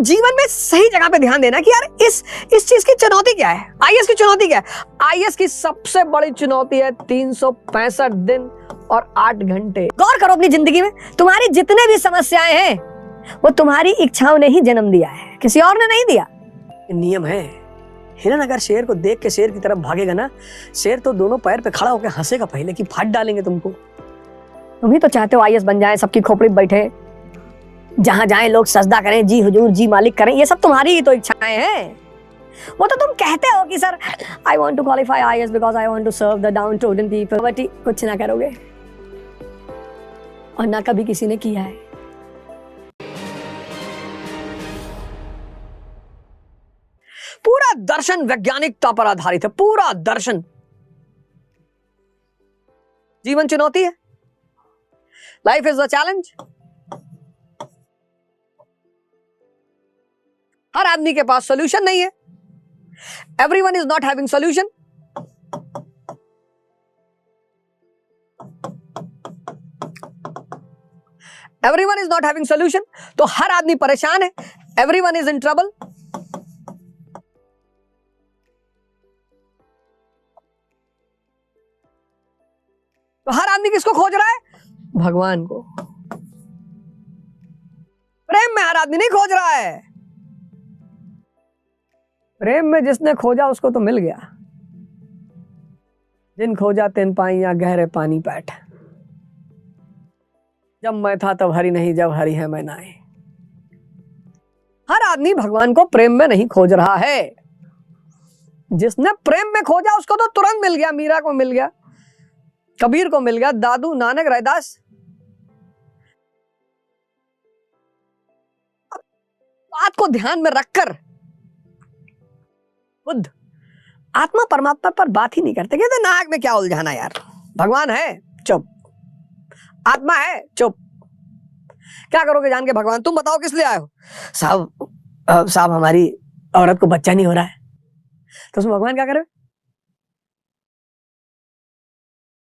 जीवन में सही जगह पे ध्यान देना कि यार इस चीज की चुनौती क्या है। आईएएस की चुनौती क्या है? आईएएस की सबसे बड़ी चुनौती है 365 दिन और 8 घंटे। गौर करो अपनी जिंदगी में, तुम्हारी जितने भी समस्याएं हैं वो तुम्हारी इच्छाओं ने ही जन्म दिया है, किसी और ने नहीं दिया। नियम है, हिरन अगर शेर को देख के शेर की तरफ भागेगा ना, शेर तो दोनों पैर पे खड़ा होकर हंसेगा पहले कि फाड़ डालेंगे तुमको। तुम ही तो चाहते हो आईएएस बन जाए, सबकी खोपड़ी बैठे, जहां जाए लोग सजदा करें, जी हुजूर जी मालिक करें। ये सब तुम्हारी ही तो इच्छाएं हैं। वो तो तुम कहते हो कि sir I want to qualify IAS because I want to serve the downtrodden people, but कुछ ना करोगे और ना कभी किसी ने किया है। पूरा दर्शन वैज्ञानिकता पर आधारित है, पूरा दर्शन। जीवन चुनौती है, लाइफ इज अ चैलेंज। हर आदमी के पास सॉल्यूशन नहीं है। Everyone is not having solution. Everyone is not having solution, तो हर आदमी परेशान है। Everyone is in trouble. तो हर आदमी किसको खोज रहा है? भगवान को। प्रेम में हर आदमी नहीं खोज रहा है। प्रेम में जिसने खोजा उसको तो मिल गया। जिन खोजा तिन पाइया गहरे पानी पैठ, जब मैं था तब हरि नहीं, जब हरि है मैं नाई। हर आदमी भगवान को प्रेम में नहीं खोज रहा है। जिसने प्रेम में खोजा उसको तो तुरंत मिल गया। मीरा को मिल गया, कबीर को मिल गया, दादू नानक रैदास। बात को ध्यान में रखकर बुद्ध आत्मा परमात्मा पर बात ही नहीं करते। कहते नाहक में क्या उलझाना यार, भगवान है चुप, आत्मा है चुप। क्या करोगे जान के भगवान? तुम बताओ किस लिए आए हो? साहब हमारी औरत को बच्चा नहीं हो रहा है। तो उसमें भगवान क्या करे?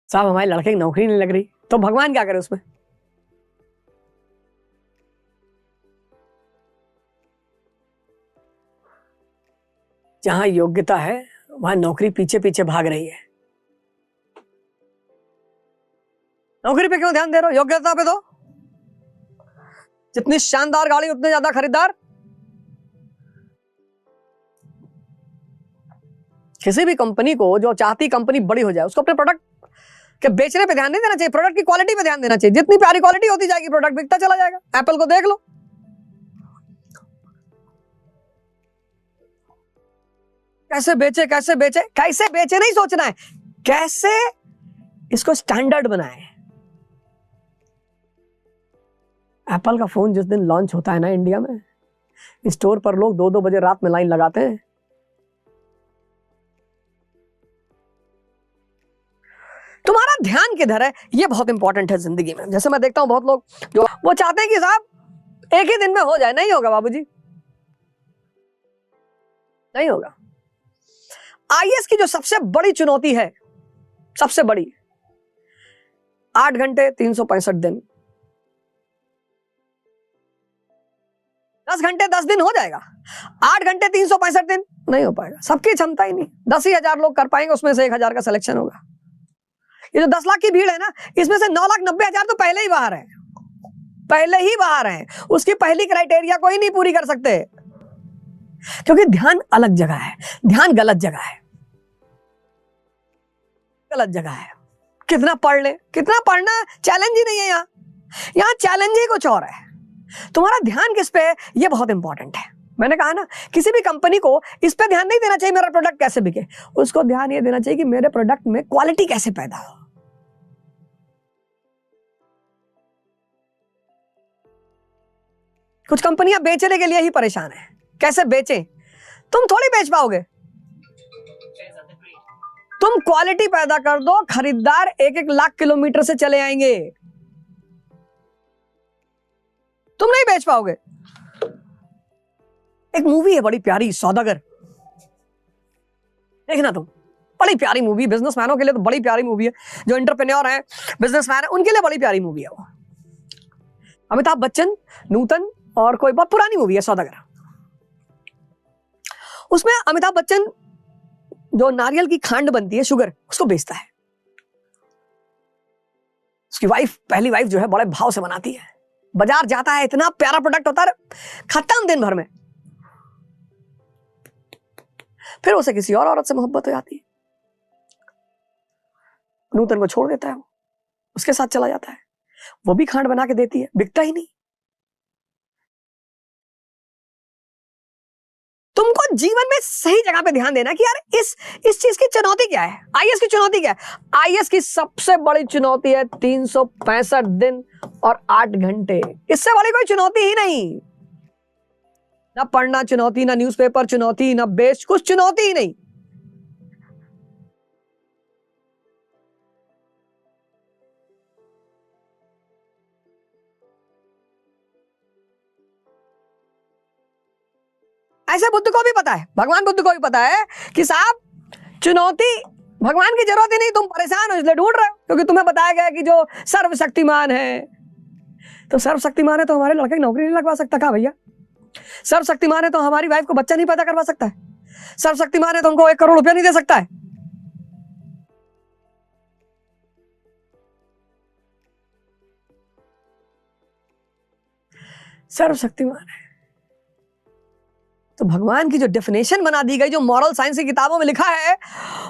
साहब हमारे लड़के की नौकरी नहीं लग रही। तो भगवान क्या करे उसमें? जहां योग्यता है वहां नौकरी पीछे पीछे भाग रही है। नौकरी पे क्यों ध्यान दे रहे हो? योग्यता पे दो। जितनी शानदार गाड़ी उतने ज्यादा खरीदार। किसी भी कंपनी को जो चाहती कंपनी बड़ी हो जाए, उसको अपने प्रोडक्ट के बेचने पे ध्यान नहीं देना चाहिए, प्रोडक्ट की क्वालिटी पे ध्यान देना चाहिए। जितनी प्यारी क्वालिटी होती जाएगी प्रोडक्ट बिकता चला जाएगा। एप्पल को देख लो, कैसे बेचे कैसे बेचे कैसे बेचे नहीं सोचना है, कैसे इसको स्टैंडर्ड बनाए। एप्पल का फोन जिस दिन लॉन्च होता है ना इंडिया में, स्टोर पर लोग 2-2 बजे रात में लाइन लगाते हैं। तुम्हारा ध्यान किधर है ये बहुत इंपॉर्टेंट है जिंदगी में। जैसे मैं देखता हूं बहुत लोग जो वो चाहते हैं कि साहब एक ही दिन में हो जाए। नहीं होगा बाबूजी, नहीं होगा। आईएएस की जो सबसे बड़ी चुनौती है, सबसे बड़ी, 8 घंटे 365 दिन। 10 घंटे 10 दिन हो जाएगा। 8 घंटे 365 दिन नहीं हो पाएगा। सबकी क्षमता ही नहीं। 10 ही हजार लोग कर पाएंगे, उसमें से 1000 का सिलेक्शन होगा। ये जो 10 लाख की भीड़ है ना, इसमें से 9,90,000 तो पहले ही बाहर है, पहले ही बाहर है। उसकी पहली क्राइटेरिया कोई नहीं पूरी कर सकते, क्योंकि ध्यान अलग जगह है। ध्यान गलत जगह है, गलत जगह है। कितना पढ़ ले, कितना पढ़ना चैलेंज ही नहीं है। यहाँ चैलेंज ही कुछ और है। तुम्हारा ध्यान किस पे है ये बहुत इंपॉर्टेंट है। मैंने कहा ना, किसी भी कंपनी को इस पे ध्यान नहीं देना चाहिए मेरा प्रोडक्ट कैसे बिके। उसको ध्यान ये देना चाहिए कि मेरे प्रोडक्ट में क्वालिटी कैसे पैदा हो। कुछ कंपनियां बेचने के लिए ही परेशान है, कैसे बेचें। तुम थोड़ी बेच पाओगे। तुम क्वालिटी पैदा कर दो, खरीदार 1-1 लाख किलोमीटर से चले आएंगे। तुम नहीं बेच पाओगे। एक मूवी है बड़ी प्यारी, सौदागर, देखना तुम। बड़ी प्यारी मूवी, बिजनेसमैनों के लिए तो बड़ी प्यारी मूवी है। जो एंटरप्रेन्योर है, बिजनेसमैन है, उनके लिए बड़ी प्यारी मूवी है वो। अमिताभ बच्चन, नूतन और कोई बहुत पुरानी मूवी है सौदागर। उसमें अमिताभ बच्चन जो नारियल की खांड बनती है, शुगर, उसको बेचता है। उसकी वाइफ, पहली वाइफ जो है, बड़े भाव से बनाती है। बाजार जाता है, इतना प्यारा प्रोडक्ट होता है, खत्म दिन भर में। फिर उसे किसी और औरत से मोहब्बत हो जाती है, नूतन को छोड़ देता है, वो उसके साथ चला जाता है। वो भी खांड बना के देती है, बिकता ही नहीं। तुमको जीवन में सही जगह पे ध्यान देना कि यार इस चीज की चुनौती क्या है। आईएएस की चुनौती क्या है? आईएएस की सबसे बड़ी चुनौती है 365 दिन और 8 घंटे। इससे बड़ी कोई चुनौती ही नहीं। ना पढ़ना चुनौती, ना न्यूज़पेपर चुनौती, ना बेस्ट, कुछ चुनौती ही नहीं। ऐसे बुद्ध को भी पता है, भगवान बुद्ध को भी पता है कि साहब चुनौती भगवान की जरूरत ही नहीं, तुम परेशान हो इसलिए ढूंढ रहे हो, क्योंकि तुम्हें बताया गया कि जो सर्वशक्तिमान है, तो सर्वशक्तिमान है तो हमारे लड़के की नौकरी नहीं लगवा सकता क्या भैया? सर्वशक्तिमान है तो हमारी वाइफ को बच्चा नहीं पैदा करवा सकता है? सर्वशक्तिमान है तो हमको 1 करोड़ रुपया नहीं दे सकता है? सर्वशक्तिमान है तो भगवान की जो डेफिनेशन बना दी गई, जो मॉरल साइंस की किताबों में लिखा है,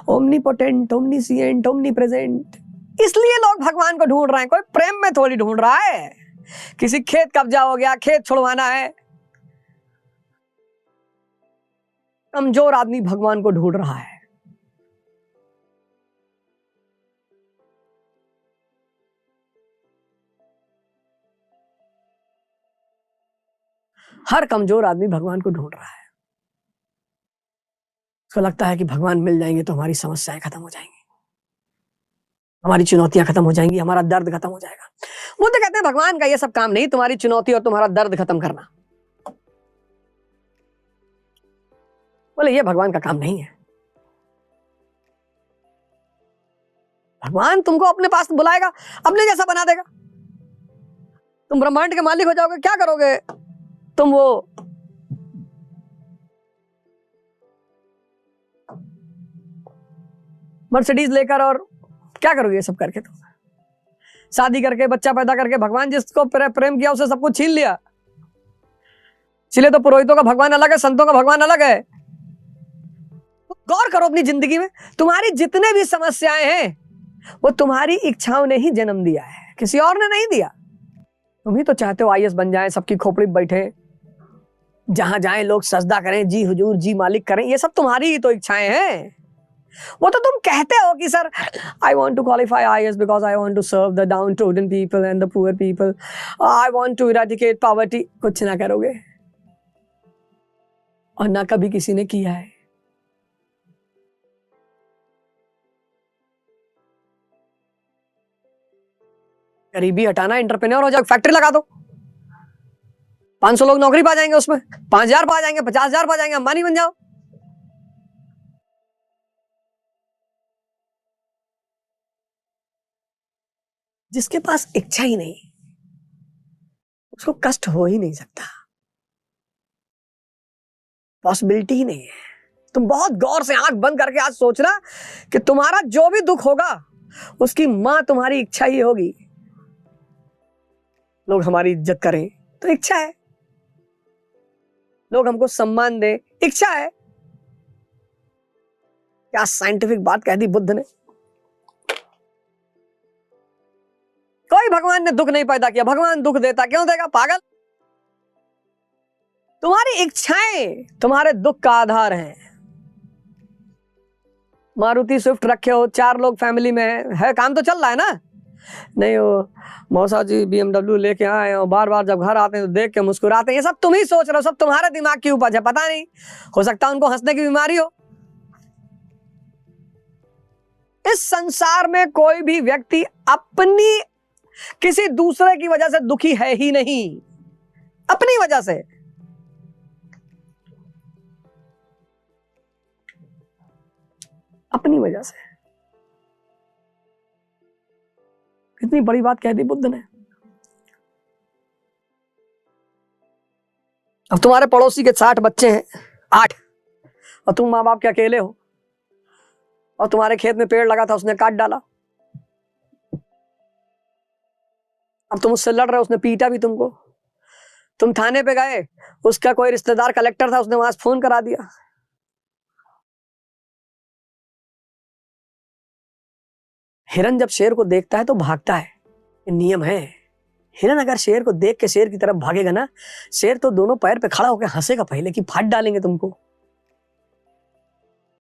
ओमनीपोटेंट, ओमनीसिएंट, ओमनीप्रेजेंट, इसलिए लोग भगवान को ढूंढ रहे हैं। कोई प्रेम में थोड़ी ढूंढ रहा है, किसी खेत कब्जा हो गया, खेत छुड़वाना है। कमजोर आदमी भगवान को ढूंढ रहा है। हर कमजोर आदमी भगवान को ढूंढ रहा है। उसको लगता है कि भगवान मिल जाएंगे तो हमारी समस्याएं खत्म हो जाएंगी, हमारी चुनौतियां खत्म हो जाएंगी, हमारा दर्द खत्म हो जाएगा। वो तो कहते हैं भगवान का ये सब काम नहीं, तुम्हारी चुनौती और तुम्हारा दर्द खत्म करना। बोले ये भगवान का काम नहीं है। भगवान तुमको अपने पास बुलाएगा, अपने जैसा बना देगा, तुम ब्रह्मांड के मालिक हो जाओगे। क्या करोगे तुम? वो मर्सिडीज लेकर, और क्या करोगे ये सब करके? तुम शादी करके, बच्चा पैदा करके, भगवान जिसको प्रेम किया उसे सब कुछ छीन लिया। इसलिए तो पुरोहितों का भगवान अलग है, संतों का भगवान अलग है। गौर करो अपनी जिंदगी में, तुम्हारी जितने भी समस्याएं हैं वो तुम्हारी इच्छाओं ने ही जन्म दिया है, किसी और ने नहीं दिया। तुम ही तो चाहते हो आईएएस बन जाए, सबकी खोपड़ी बैठे, जहां जाए लोग सजदा करें, जी हुजूर, जी मालिक करें। ये सब तुम्हारी ही तो इच्छाएं हैं। वो तो तुम कहते हो कि sir I want to qualify IAS because I want to serve the downtrodden people and the poor people, I want to eradicate poverty. कुछ ना करोगे और ना कभी किसी ने किया है। गरीबी हटाना, एंटरप्रेन्योर हो जाओ, फैक्ट्री लगा दो, 500 लोग नौकरी पा जाएंगे, उसमें 5000 पा जाएंगे, 50,000 पा जाएंगे, अंबानी बन जाओ। जिसके पास इच्छा ही नहीं उसको कष्ट हो ही नहीं सकता, पॉसिबिलिटी ही नहीं है। तुम बहुत गौर से आंख बंद करके आज सोचना कि तुम्हारा जो भी दुख होगा उसकी मां तुम्हारी इच्छा ही होगी। लोग हमारी इज्जत करें तो इच्छा है, लोग हमको सम्मान दें, इच्छा है। क्या साइंटिफिक बात कह दी बुद्ध ने। कोई भगवान ने दुख नहीं पैदा किया, भगवान दुख देता, क्यों देगा पागल? तुम्हारी इच्छाएं तुम्हारे दुख का आधार हैं। मारुति स्विफ्ट रखे हो, 4 लोग फैमिली में है, काम तो चल रहा है ना? नहीं, वो मौसा जी BMW लेके आए और बार बार जब घर आते हैं तो देख के मुस्कुराते हैं। ये सब तुम ही सोच रहे हो, सब तुम्हारे दिमाग की उपज है। पता नहीं, हो सकता है उनको हंसने की बीमारी हो। इस संसार में कोई भी व्यक्ति अपनी किसी दूसरे की वजह से दुखी है ही नहीं, अपनी वजह से। अपनी वजह से। कितनी बड़ी बात कह दी बुद्ध ने। अब तुम्हारे पड़ोसी के 60 बच्चे हैं, 8, और तुम माँ बाप के अकेले हो, और तुम्हारे खेत में पेड़ लगा था उसने काट डाला, अब तुम उससे लड़ रहे हो, उसने पीटा भी तुमको, तुम थाने पे गए, उसका कोई रिश्तेदार कलेक्टर था, उसने वहां से फोन करा दिया। हिरन जब शेर को देखता है तो भागता है, ये नियम है। हिरन अगर शेर को देख के शेर की तरफ भागेगा ना, शेर तो दोनों पैर पे खड़ा होकर हंसेगा पहले कि फाड़ डालेंगे तुमको।